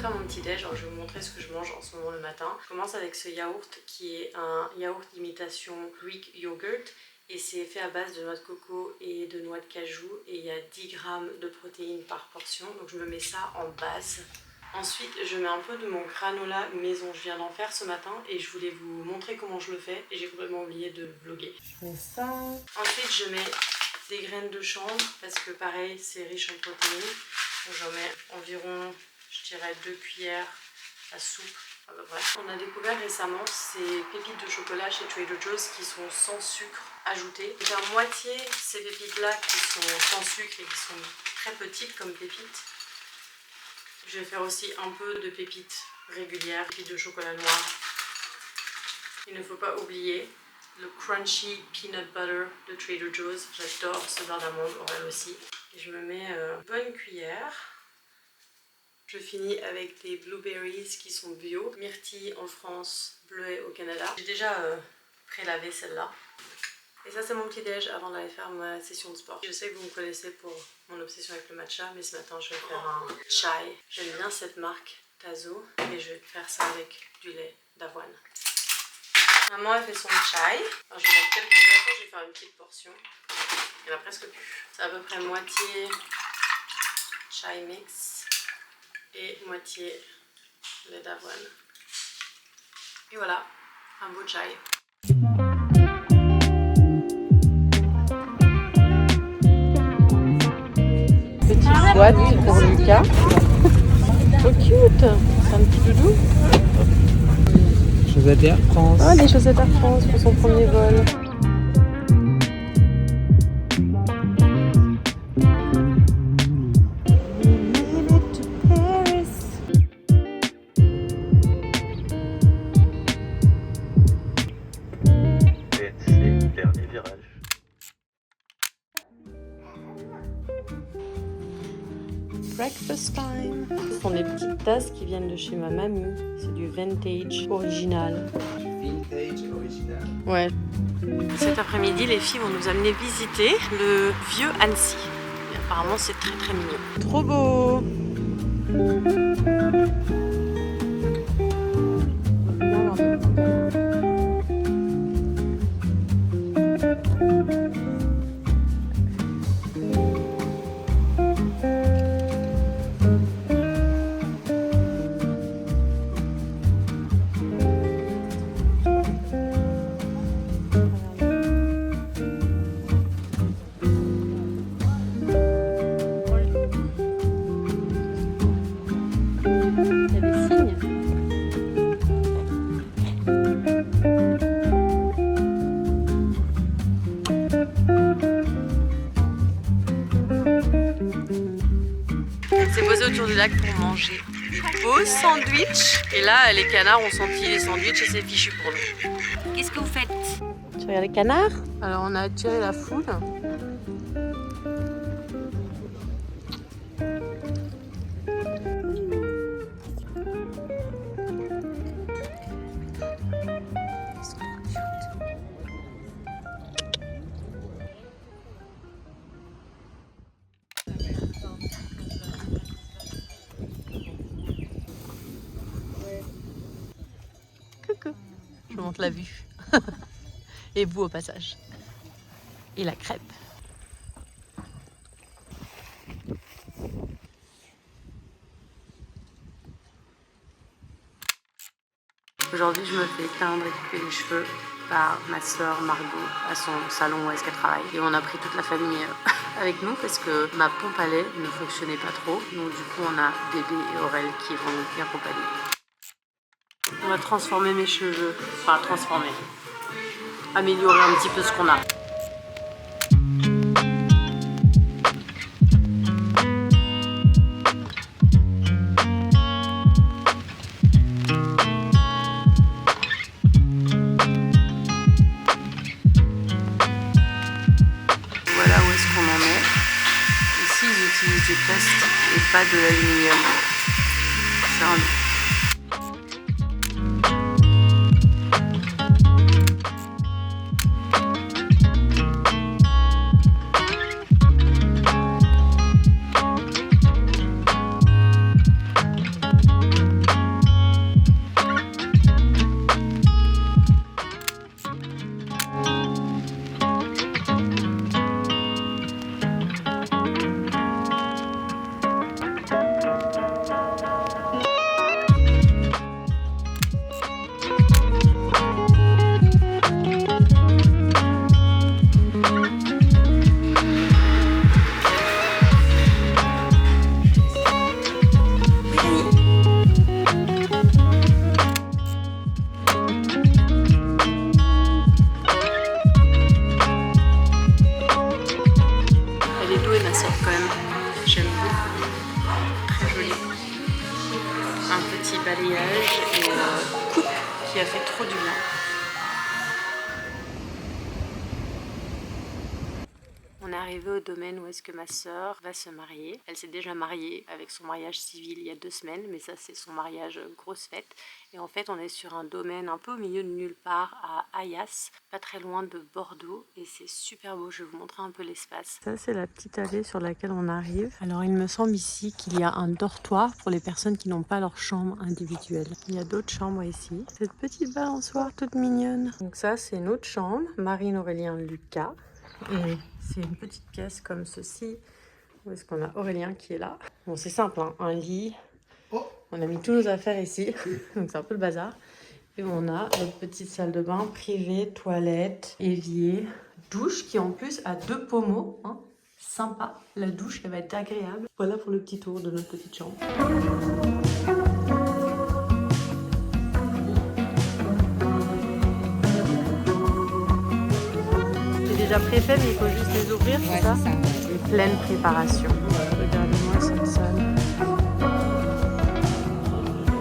Faire mon petit déj, alors je vais vous montrer ce que je mange en ce moment le matin. Je commence avec ce yaourt qui est un yaourt d'imitation Greek yogurt et c'est fait à base de noix de coco et de noix de cajou et il y a 10 grammes de protéines par portion, donc je me mets ça en base. Ensuite je mets un peu de mon granola maison, je viens d'en faire ce matin et je voulais vous montrer comment je le fais et j'ai complètement oublié de vlogger. Je fais ça. Ensuite je mets des graines de chanvre parce que pareil c'est riche en protéines, donc j'en mets environ, je dirais 2 cuillères à soupe à peu près. On a découvert récemment ces pépites de chocolat chez Trader Joe's qui sont sans sucre ajouté. Je vais faire moitié ces pépites là qui sont sans sucre et qui sont très petites comme pépites. Je vais faire aussi un peu de pépites régulières, pépites de chocolat noir. Il ne faut pas oublier le crunchy peanut butter de Trader Joe's. J'adore ce beurre d'amande, Aurel aussi. Et je me mets une bonne cuillère. Je finis avec des blueberries qui sont bio, myrtille en France, bleuet au Canada. J'ai déjà pré-lavé celle-là. Et ça c'est mon petit déj avant d'aller faire ma session de sport. Je sais que vous me connaissez pour mon obsession avec le matcha, mais ce matin je vais faire un chai. J'aime bien cette marque Tazo et je vais faire ça avec du lait d'avoine. Maman elle fait son chai. Alors, je vais mettre quelques boissons, je vais faire une petite portion. Il n'y en a presque plus. C'est à peu près moitié chai mix et moitié lait d'avoine. Et voilà, un beau chai. Petite boîte pour Lucas. Trop cute, c'est un petit doudou. Chaussettes Air France. Ah, des chaussettes Air France pour son premier vol. Breakfast time. Ce sont des petites tasses qui viennent de chez ma mamie. C'est du vintage original. Vintage original. Ouais. Cet après-midi, les filles vont nous amener visiter le vieux Annecy. Et apparemment, c'est très très mignon. Trop beau! s'est posé autour du lac pour manger beau sandwich. Et là, les canards ont senti les sandwichs et c'est fichu pour nous. Qu'est-ce que vous faites? Tu regardes les canards? Alors on a attiré la foule. Coucou. Je vous montre la vue. Et vous au passage. Et la crêpe. Aujourd'hui, je me fais teindre et couper les cheveux par ma soeur Margot à son salon où est-ce qu'elle travaille. Et on a pris toute la famille avec nous parce que ma pompe à lait ne fonctionnait pas trop. Donc du coup, on a bébé et Aurel qui vont nous accompagner. On va transformer mes cheveux. Enfin, transformer. Améliorer un petit peu ce qu'on a. pas de l'aluminium. C'est un... J'aime beaucoup. Très joli. Un petit balayage et coupe qui a fait trop du bien. On est arrivé au domaine où est-ce que ma sœur va se marier. Elle s'est déjà mariée avec son mariage civil il y a 2 semaines, mais ça c'est son mariage grosse fête. Et en fait on est sur un domaine un peu au milieu de nulle part à Ayas, pas très loin de Bordeaux, et c'est super beau. Je vais vous montrer un peu l'espace. Ça c'est la petite allée sur laquelle on arrive. Alors il me semble ici qu'il y a un dortoir pour les personnes qui n'ont pas leur chambre individuelle. Il y a d'autres chambres ici. Cette petite balançoire toute mignonne. Donc ça c'est notre chambre, Marine, Aurélien, Lucas. Et c'est une petite pièce comme ceci. Où est-ce qu'on a Aurélien qui est là? Bon, c'est simple, hein, un lit. On a mis tous nos affaires ici, donc c'est un peu le bazar. Et on a notre petite salle de bain privée, toilette, évier, douche qui en plus a 2 pommeaux. Hein. Sympa, la douche elle va être agréable. Voilà pour le petit tour de notre petite chambre. Préfet, mais il faut juste les ouvrir, ouais, c'est ça, une pleine préparation. Regardez-moi cette salle.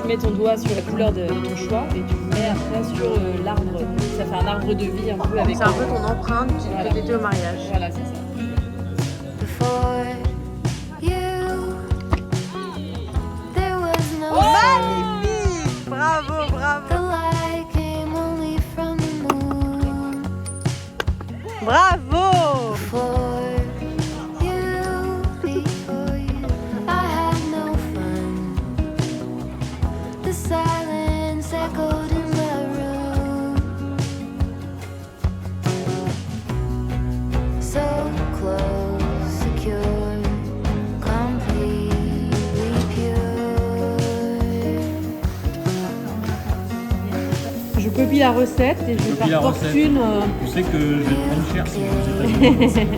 Tu mets ton doigt sur la couleur de ton choix et tu le mets après sur l'arbre. Ça fait un arbre de vie un peu avec. C'est un peu ton empreinte que t'étais au mariage. Voilà, c'est ça. Oh, magnifique! Bravo, bravo! Bravo! Je copie la recette et je vais faire fortune. Tu sais que je vais te prendre cher si je fais pas.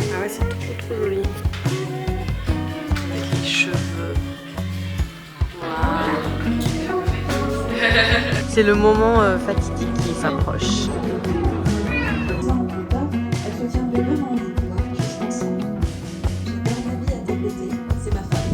Ah ouais, c'est trop joli. Avec les cheveux. Wow. C'est le moment fatidique qui s'approche. Elle se tient de même en vie. Je sens ça. J'ai plein d'amis à t'épauler. C'est ma femme.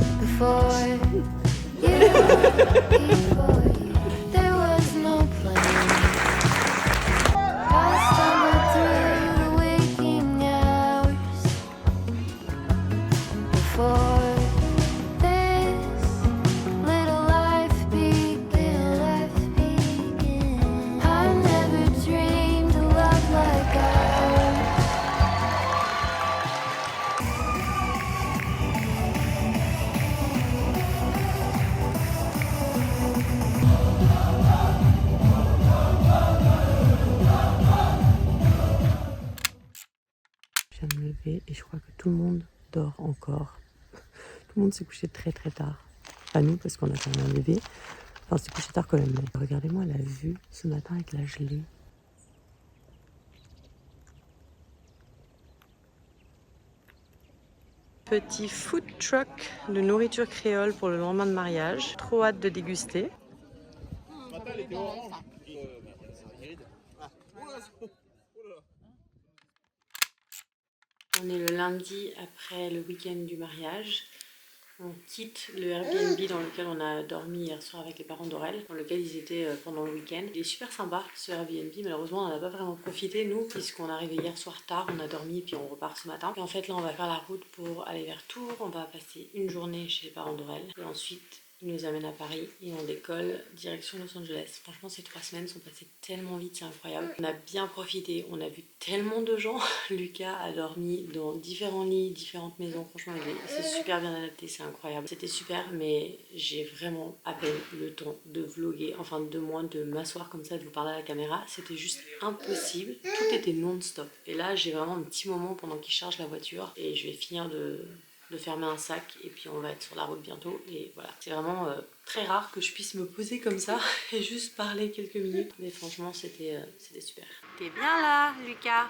De me lever et je crois que tout le monde dort encore. Tout le monde s'est couché très tard. Pas nous parce qu'on a quand même un bébé. Enfin, c'est couché tard quand même. Mais regardez-moi la vue ce matin avec la gelée. petit food truck de nourriture créole pour le lendemain de mariage. Trop hâte de déguster. On est le lundi après le week-end du mariage. On quitte le Airbnb dans lequel on a dormi hier soir avec les parents d'Aurel, dans lequel ils étaient pendant le week-end. Il est super sympa ce Airbnb, malheureusement on n'en a pas vraiment profité nous, puisqu'on est arrivé hier soir tard, on a dormi et puis on repart ce matin. Et en fait là on va faire la route pour aller vers Tours, on va passer une journée chez les parents d'Aurel et ensuite il nous amène à Paris et on décolle direction Los Angeles. Franchement ces 3 semaines sont passées tellement vite, c'est incroyable. On a bien profité, on a vu tellement de gens. Lucas a dormi dans différents lits, différentes maisons. Franchement il s'est super bien adapté, c'est incroyable. C'était super mais j'ai vraiment à peine le temps de vlogger, enfin de moins de m'asseoir comme ça, de vous parler à la caméra. C'était juste impossible, tout était non-stop. Et là j'ai vraiment un petit moment pendant qu'il charge la voiture et je vais finir de fermer un sac et puis on va être sur la route bientôt et voilà. C'est vraiment très rare que je puisse me poser comme ça et juste parler quelques minutes, mais franchement c'était super. T'es bien là Lucas?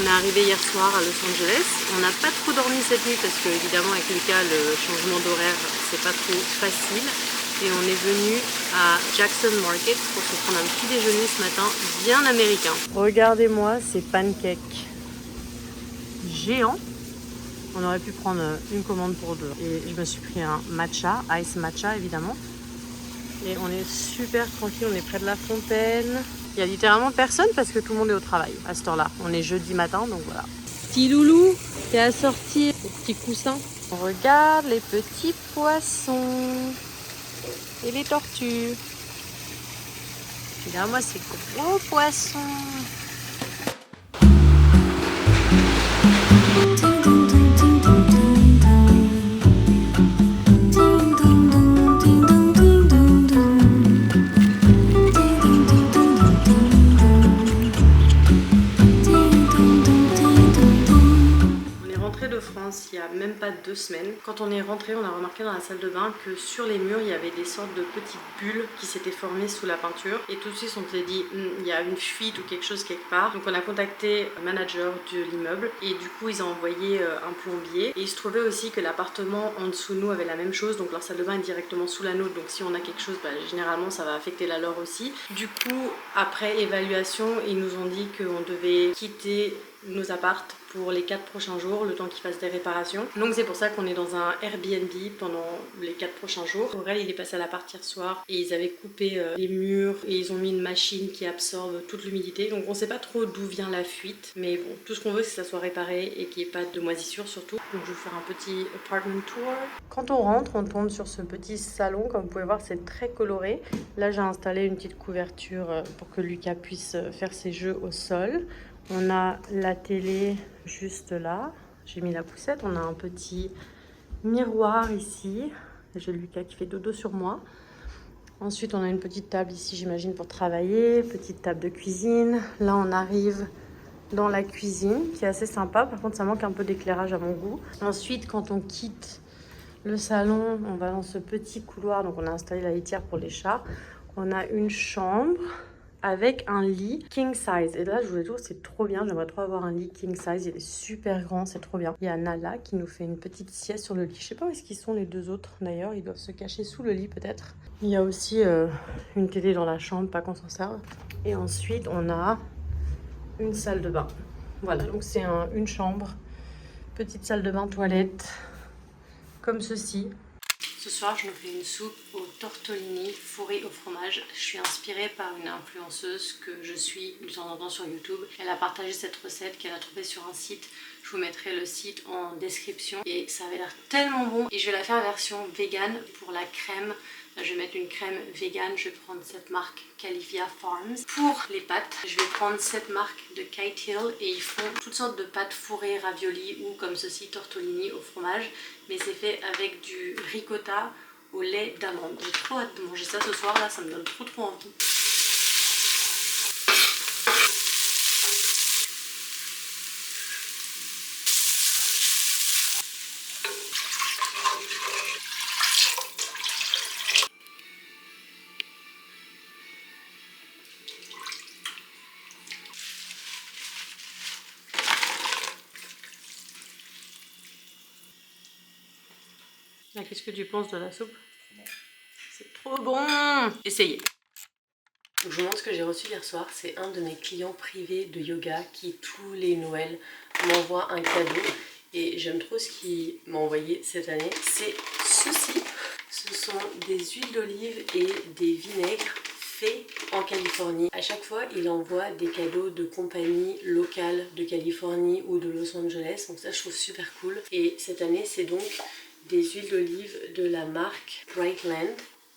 On est arrivé hier soir à Los Angeles, on n'a pas trop dormi cette nuit parce que évidemment avec Lucas le changement d'horaire c'est pas trop facile. Et on est venu à Jackson Market pour se prendre un petit déjeuner ce matin bien américain. Regardez-moi ces pancakes géants. On aurait pu prendre une commande pour 2. Et je me suis pris un matcha, ice matcha évidemment. Et on est super tranquille, on est près de la fontaine. Il y a littéralement personne parce que tout le monde est au travail à cette heure-là. On est jeudi matin donc voilà. Petit loulou, t'es assorti au petit coussin. On regarde les petits poissons. Et les tortues. Regarde-moi ces gros poissons. Il y a même pas 2 semaines. Quand on est rentré, on a remarqué dans la salle de bain que sur les murs il y avait des sortes de petites bulles qui s'étaient formées sous la peinture et tout de suite on s'est dit il y a une fuite ou quelque chose quelque part. Donc on a contacté le manager de l'immeuble et du coup ils ont envoyé un plombier et il se trouvait aussi que l'appartement en dessous de nous avait la même chose, donc leur salle de bain est directement sous la nôtre, donc si on a quelque chose généralement ça va affecter la leur aussi. Du coup après évaluation ils nous ont dit qu'on devait quitter nos appartes pour les 4 prochains jours, le temps qu'ils fassent des réparations. Donc c'est pour ça qu'on est dans un Airbnb pendant les 4 prochains jours. Aurel il est passé à l'appart hier soir et ils avaient coupé les murs et ils ont mis une machine qui absorbe toute l'humidité. Donc on sait pas trop d'où vient la fuite, mais bon, tout ce qu'on veut c'est que ça soit réparé et qu'il n'y ait pas de moisissure surtout. Donc je vais vous faire un petit apartment tour. Quand on rentre, on tombe sur ce petit salon, comme vous pouvez voir c'est très coloré. Là j'ai installé une petite couverture pour que Lucas puisse faire ses jeux au sol. On a la télé juste là, j'ai mis la poussette, on a un petit miroir ici, j'ai Lucas qui fait dodo sur moi. Ensuite on a une petite table ici j'imagine pour travailler, petite table de cuisine. Là on arrive dans la cuisine qui est assez sympa, par contre ça manque un peu d'éclairage à mon goût. Ensuite quand on quitte le salon, on va dans ce petit couloir, donc on a installé la litière pour les chats. On a une chambre avec un lit king size. Et là, je vous le dis, c'est trop bien. J'aimerais trop avoir un lit king size. Il est super grand, c'est trop bien. Il y a Nala qui nous fait une petite sieste sur le lit. Je sais pas où est-ce qu'ils sont les 2 autres d'ailleurs. Ils doivent se cacher sous le lit peut-être. Il y a aussi une télé dans la chambre, pas qu'on s'en serve. Et ensuite, on a une salle de bain. Voilà, donc c'est une chambre, petite salle de bain, toilette, comme ceci. Ce soir, je me fais une soupe aux tortellini fourrés au fromage. Je suis inspirée par une influenceuse que je suis de temps en temps sur YouTube. Elle a partagé cette recette qu'elle a trouvée sur un site. Je vous mettrai le site en description. Et ça avait l'air tellement bon. Et je vais la faire version vegan pour la crème. Je vais mettre une crème vegan. Je vais prendre cette marque Califia Farms. Pour les pâtes, je vais prendre cette marque de Kite Hill. Et ils font toutes sortes de pâtes fourrées, ravioli ou comme ceci, tortellini au fromage. Mais c'est fait avec du ricotta au lait d'amande. J'ai trop hâte de manger ça ce soir. Là, ça me donne trop envie. Ah, qu'est-ce que tu penses de la soupe? C'est trop bon! Essayez! Donc, je vous montre ce que j'ai reçu hier soir. C'est un de mes clients privés de yoga qui, tous les Noëls, m'envoie un cadeau. Et j'aime trop ce qu'il m'a envoyé cette année. C'est ceci. Ce sont des huiles d'olive et des vinaigres faits en Californie. À chaque fois, il envoie des cadeaux de compagnies locales de Californie ou de Los Angeles. Donc ça, je trouve super cool. Et cette année, c'est donc des huiles d'olive de la marque Brightland.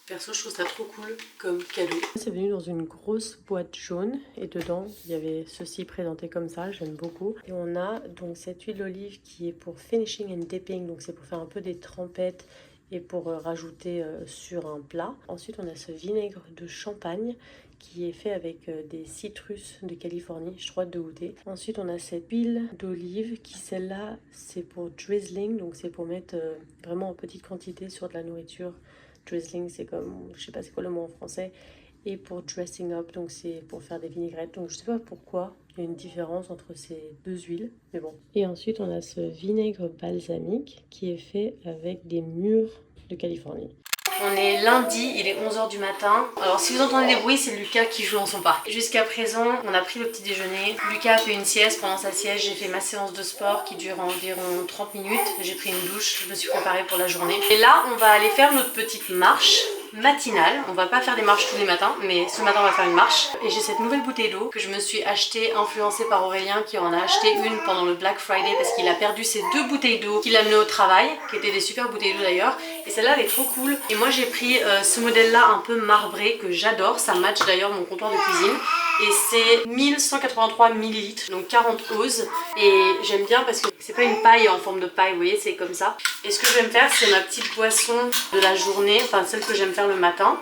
Perso, je trouve ça trop cool comme cadeau. C'est venu dans une grosse boîte jaune et dedans, il y avait ceci présenté comme ça, j'aime beaucoup. Et on a donc cette huile d'olive qui est pour finishing and dipping, donc c'est pour faire un peu des trempettes et pour rajouter sur un plat. Ensuite, on a ce vinaigre de champagne qui est fait avec des citrus de Californie, je crois de goûter. Ensuite, on a cette huile d'olive qui, celle-là, c'est pour drizzling, donc c'est pour mettre vraiment en petite quantité sur de la nourriture. Drizzling, c'est comme, je sais pas c'est quoi le mot en français. Et pour dressing up, donc c'est pour faire des vinaigrettes. Donc je sais pas pourquoi il y a une différence entre ces deux huiles, mais bon. Et ensuite, on a ce vinaigre balsamique qui est fait avec des mûres de Californie. On est lundi, il est 11h du matin. Alors si vous entendez des bruits, c'est Lucas qui joue dans son parc. Jusqu'à présent, on a pris le petit déjeuner. Lucas a fait une sieste. Pendant sa sieste, j'ai fait ma séance de sport qui dure environ 30 minutes. J'ai pris une douche, je me suis préparée pour la journée. Et là, on va aller faire notre petite marche matinale. On va pas faire des marches tous les matins, mais ce matin on va faire une marche. Et j'ai cette nouvelle bouteille d'eau que je me suis achetée, influencée par Aurélien qui en a acheté une pendant le Black Friday parce qu'il a perdu ses 2 bouteilles d'eau qu'il a amenées au travail, qui étaient des super bouteilles d'eau d'ailleurs. Et celle-là elle est trop cool. Et moi j'ai pris ce modèle-là un peu marbré que j'adore. Ça match d'ailleurs mon comptoir de cuisine. Et c'est 1183 ml, donc 40 oses. Et j'aime bien parce que c'est pas une paille en forme de paille, vous voyez, c'est comme ça. Et ce que je vais me faire, c'est ma petite boisson de la journée, enfin celle que j'aime faire le matin.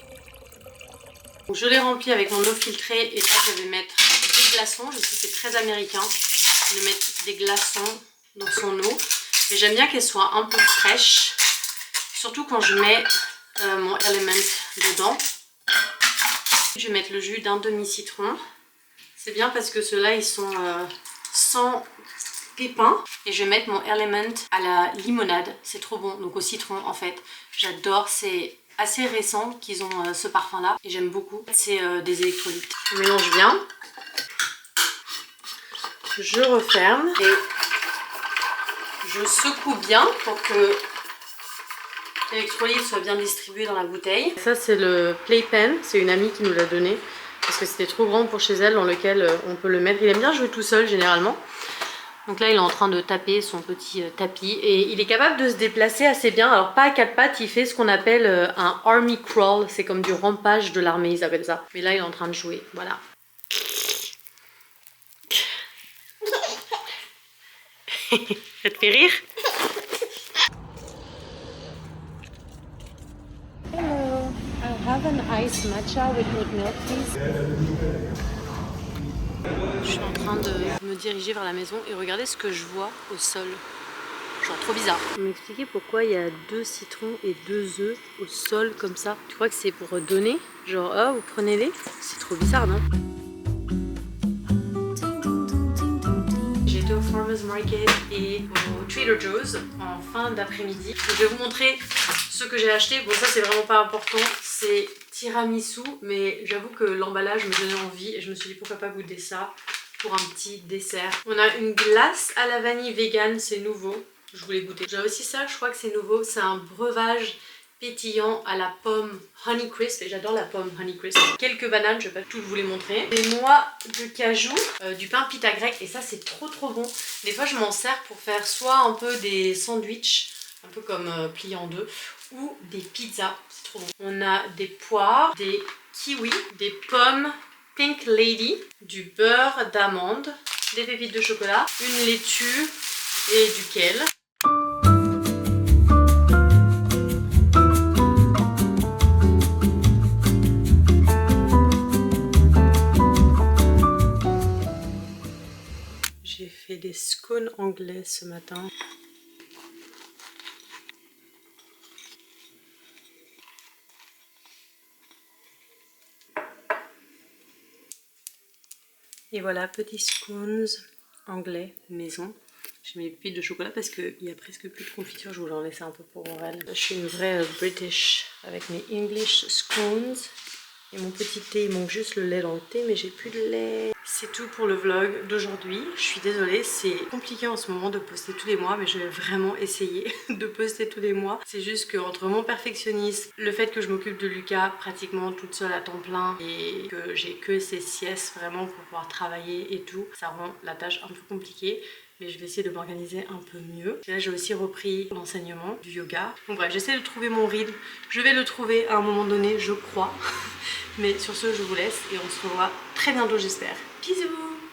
Donc je l'ai remplie avec mon eau filtrée et là je vais mettre des glaçons. Je sais que c'est très américain de mettre des glaçons dans son eau. Mais j'aime bien qu'elle soit un peu fraîche, surtout quand je mets mon Element dedans. Je vais mettre le jus d'un demi-citron. C'est bien parce que ceux-là, ils sont sans pépins. Et je vais mettre mon Element à la limonade. C'est trop bon, donc au citron en fait. J'adore, c'est assez récent qu'ils ont ce parfum-là. Et j'aime beaucoup. C'est des électrolytes. Je mélange bien. Je referme et je secoue bien pour que l'électrolyte soit bien distribué dans la bouteille. Ça c'est le Playpen, c'est une amie qui nous l'a donné parce que c'était trop grand pour chez elle, dans lequel on peut le mettre. Il aime bien jouer tout seul généralement. Donc là il est en train de taper son petit tapis et il est capable de se déplacer assez bien. Alors pas à 4 pattes, il fait ce qu'on appelle un army crawl, c'est comme du rampage de l'armée, ils appellent ça. Mais là il est en train de jouer, voilà. Ça te fait rire? Hello, I have an iced matcha with oat milk, please. Je suis en train de me diriger vers la maison et regardez ce que je vois au sol. Genre trop bizarre. Vous m'expliquez pourquoi il y a 2 citrons et 2 œufs au sol comme ça? Tu crois que c'est pour donner? Genre oh vous prenez-les? C'est trop bizarre non? J'étais au Farmers Market et au Trader Joe's en fin d'après-midi. Je vais vous montrer ce que j'ai acheté. Bon ça c'est vraiment pas important, c'est tiramisu, mais j'avoue que l'emballage me donnait envie et je me suis dit pourquoi pas goûter ça pour un petit dessert. On a une glace à la vanille vegan, c'est nouveau, je voulais goûter. J'ai aussi ça, je crois que c'est nouveau, c'est un breuvage pétillant à la pomme Honeycrisp et j'adore la pomme Honeycrisp. Quelques bananes, je vais pas tout vous les montrer. Des noix de cajou, du pain pita grec et ça c'est trop bon. Des fois je m'en sers pour faire soit un peu des sandwichs, un peu comme pliés en deux, ou des pizzas, c'est trop bon. On a des poires, des kiwis, des pommes Pink Lady, du beurre d'amande, des pépites de chocolat, une laitue et du kale. J'ai fait des scones anglais ce matin. Et voilà, petits scones anglais maison J'ai mes pépites de chocolat parce qu'il y a presque plus de confiture, je voulais en laisser un peu pour Aurel. Je suis une vraie British avec mes English scones. Et mon petit thé, il manque juste le lait dans le thé, mais j'ai plus de lait. C'est tout pour le vlog d'aujourd'hui. Je suis désolée, c'est compliqué en ce moment de poster tous les mois, mais je vais vraiment essayer de poster tous les mois. C'est juste qu'entre mon perfectionnisme, le fait que je m'occupe de Lucas pratiquement toute seule à temps plein et que j'ai que ses siestes vraiment pour pouvoir travailler et tout, ça rend la tâche un peu compliquée. Mais je vais essayer de m'organiser un peu mieux. Et là j'ai aussi repris l'enseignement du yoga. Donc bref, j'essaie de trouver mon rythme. Je vais le trouver à un moment donné, je crois. Mais sur ce, je vous laisse et on se revoit très bientôt j'espère. Bisous!